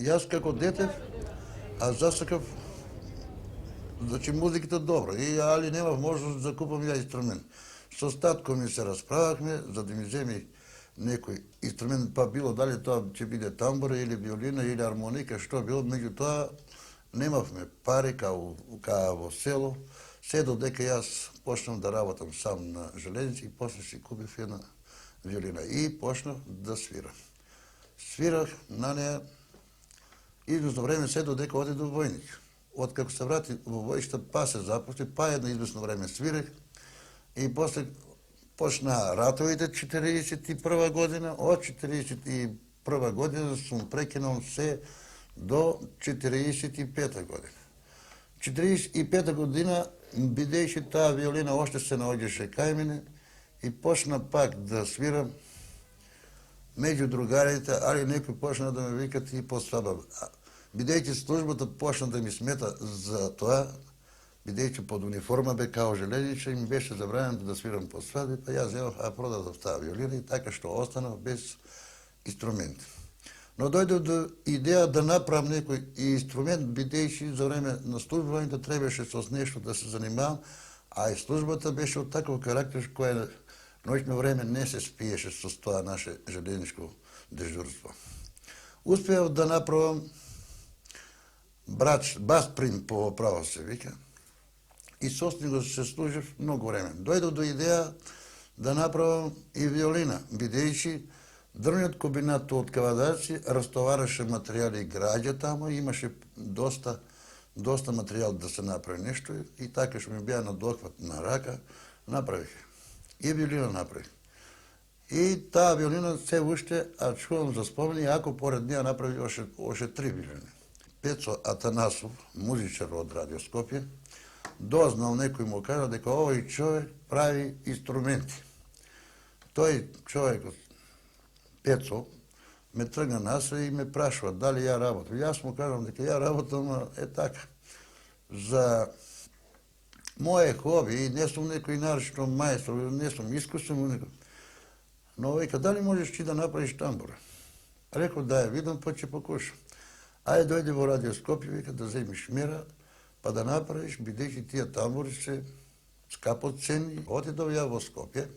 Јас како дете, а засакав, значи музиката добро, али немав можност да купам ја инструмент. Со татко ми се расправавме за да ми земи некој инструмент, па било дали тоа ќе биде тамбура или виолина или армоника, што било, меѓутоа немавме пари као во село, се додека јас почнав да работам сам на железници и после си купив една виолина и почнав да свирам. Свирах на неја извесно време се додека одидов војник. Откако се врати во војшта, па се запушти, па едно извесно време свирах и после почнаа ратовите 41 година, од 41 година сум прекинал се до 45 година. 45 година, бидејќи таа виолина още се наоѓаше кај мене и почна пак да свирам меѓу другарите, али некој почна да ме викат и по свадба. Бидејќи службата почна да ми смета за тоа, бидејќи под униформа бе као железничар и ми беше забранено да свирам по свадби, па јас земав, продадов таа виолина и така што останав без инструмент. Но дојдов до идеја да направам некој инструмент, бидејќи за време на службата требаше со нешто да се занимавам, а и службата беше од таков карактер која ноќно време не се спиеше со тоа наше железничко дежурство. Успеав да направам басприн по право се вика, и со него се служив многу време. Дојдов до идеја да направам и виолина, бидејќи дрвниот комбинат од Кавадаци растовараше материјали и граѓа тамо, имаше доста материјал да се направи нешто и така што ми беа на дохват на рака, направих. И виолина направих. И таа виолина се уште, а чувам за спомени, ако поред неја направи още 3 виолини. Пецо Атанасов, музичар од Радио Скопје, дознал некој му кажа дека овој човек прави инструменти. Тој човекот, Пецо, ме тргна насре и ме прашува дали ја работам. Јас му кажам дека ја работам така. За моје хоби, и не сум некој нарочно мајстор, не сум искусен, но вика, дали можеш ти да направиш тамбура? Реков, да ја видам, па ќе покушам. Ајде дојде во Радио Скопје, вика, да земиш мера, па да направиш, бидејќи тие тамбури се скапоценни. Отидов ја во Скопје,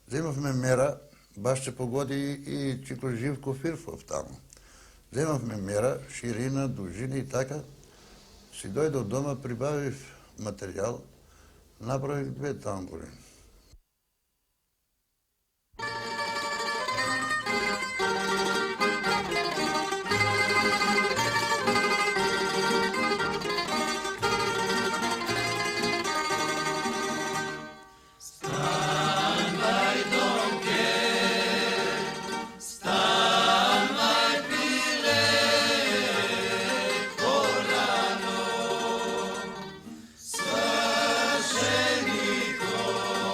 земавме мера, баш се погоди и Чико Живко Фирфов таму. Земавме мера, ширина, дужина и така. Си дојдов дома, прибавив материјал, направих 2 тамбури. Священников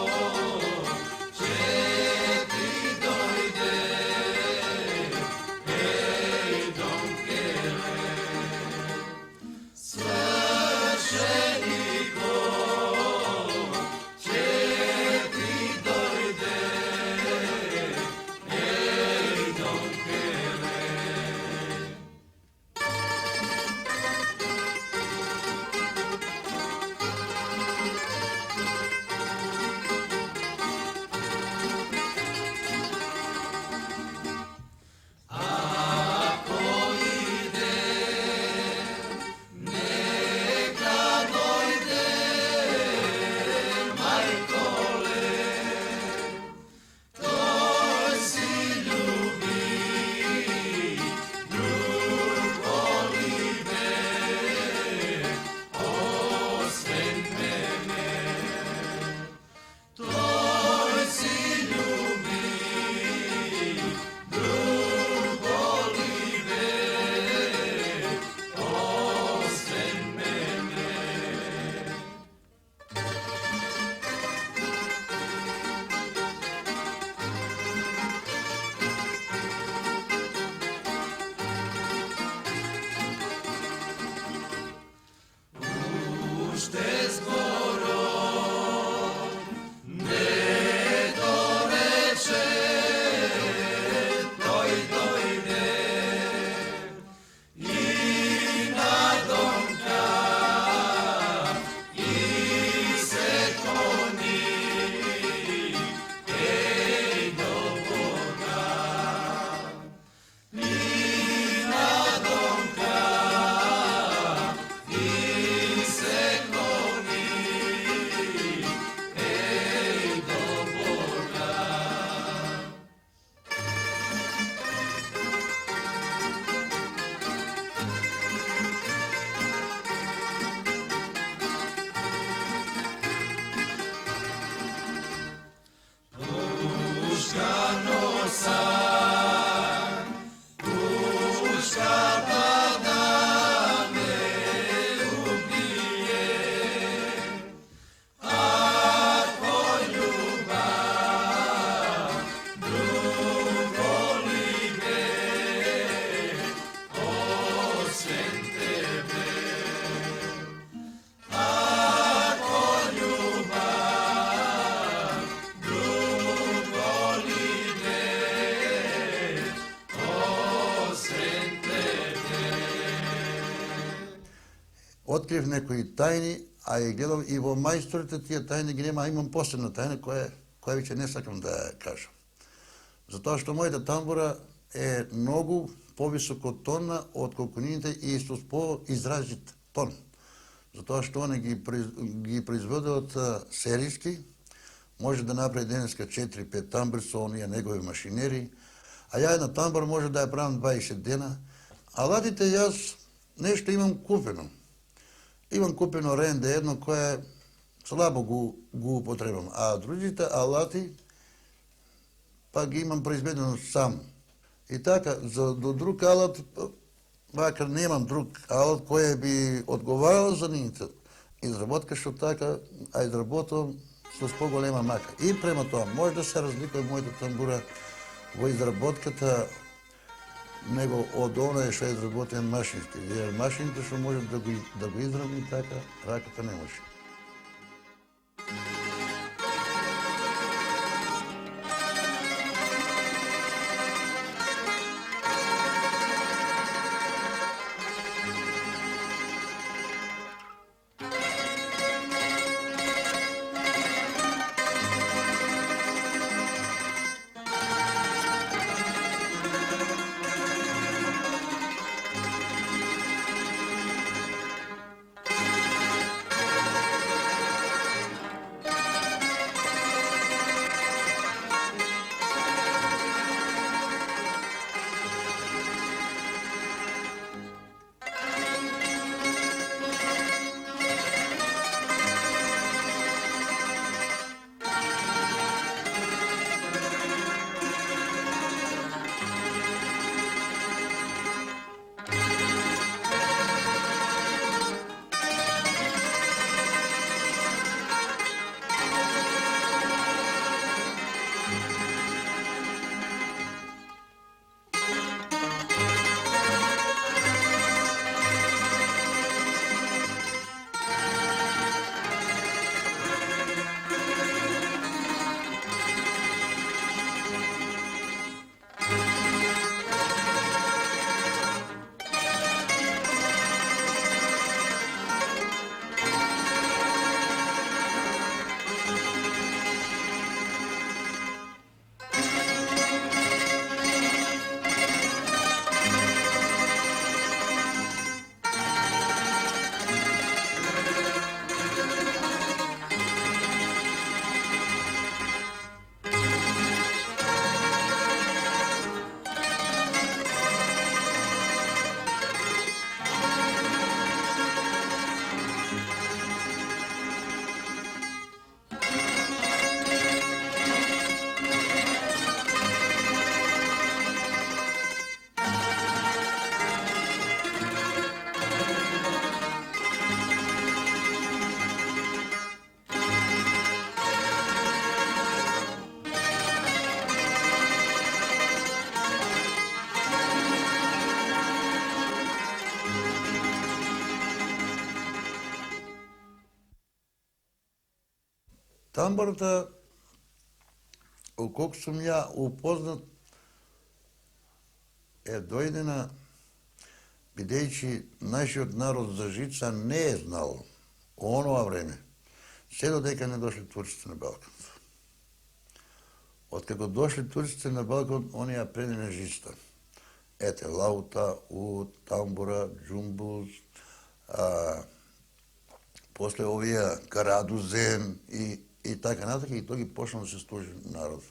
открив некои тајни, а и гледам и во мајсторите тие тајни ги нема, а имам посебна тајна која веќе не сакам да ја кажам. Затоа што мојата тамбура е многу повисоко тонна од колку нините и со поизразит тон. Затоа што они ги производат серијски, може да направи денеска 4-5 тамбури со оние негови машинери, а ја една тамбура може да ја правам 20 дена. Алатите јас нешто имам купено. Имам купено ренде едно кое слабо го употребам, а другите алати па ги имам произведено сам. И така, за до друг алат, макар немам друг алат кој би одговарал за нивната изработка, што така, а изработувам со поголема мака. И према тоа, може да се разликува мојата тамбура во изработката него од оние што изработен машински. Jer машините што можат да го изработи така, раката не може. Тамбурата, колку сум ја упознат, е дојдена бидејќи нашиот народ за жица не е знал во онова време, се додека не дошли турците на Балкан. Откако дошли турците на Балкан, они ја предиме жицата. Ете, лаута, уд, тамбура, джумбуз, после овие карадузен и така натака, и тој ги почна да се служи народот.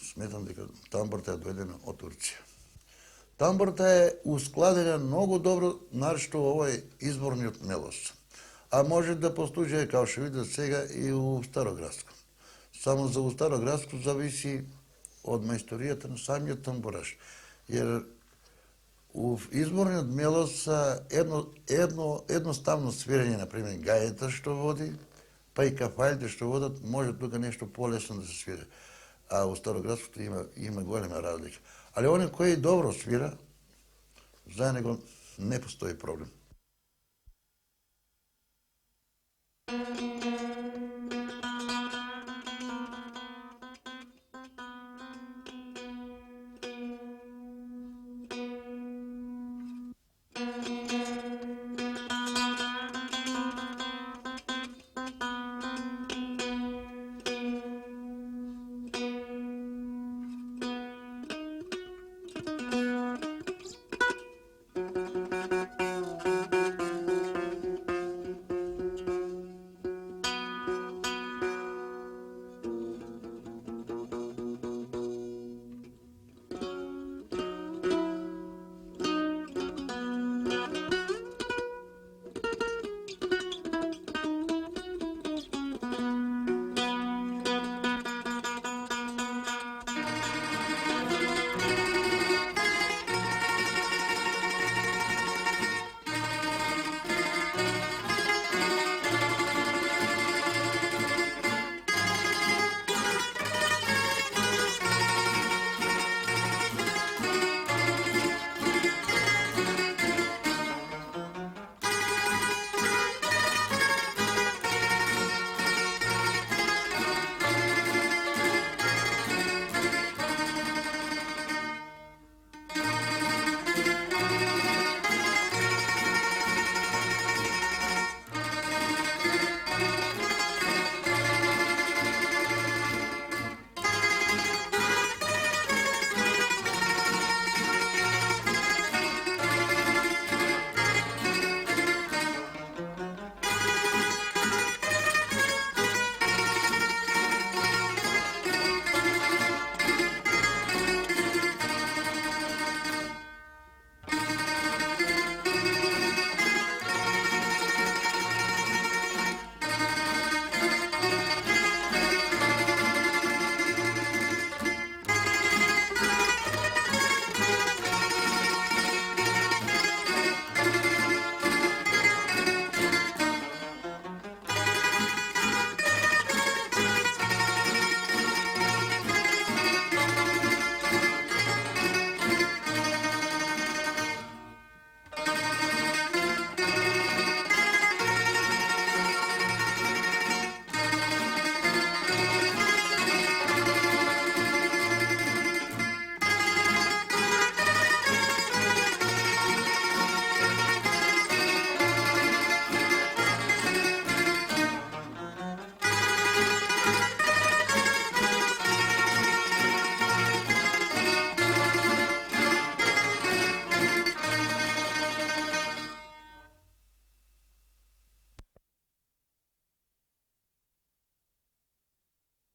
Сметам дека тамбурата е дојдена од Турција. Тамбурата е ускладена многу добро, нарешто овој изборниот мелос. А може да послужи, као што видат сега, и у Староградско. Само за у Староградско зависи од мајсторијата на самиот тамбураш. Jer у изборниот мелос едноставно свирење, например, гајата што води, па и кафајлите што водат, може тука нешто полесно да се свире. А у Староградското има голема разлика. Ali oni koji dobro svira, za njega ne postoji problem.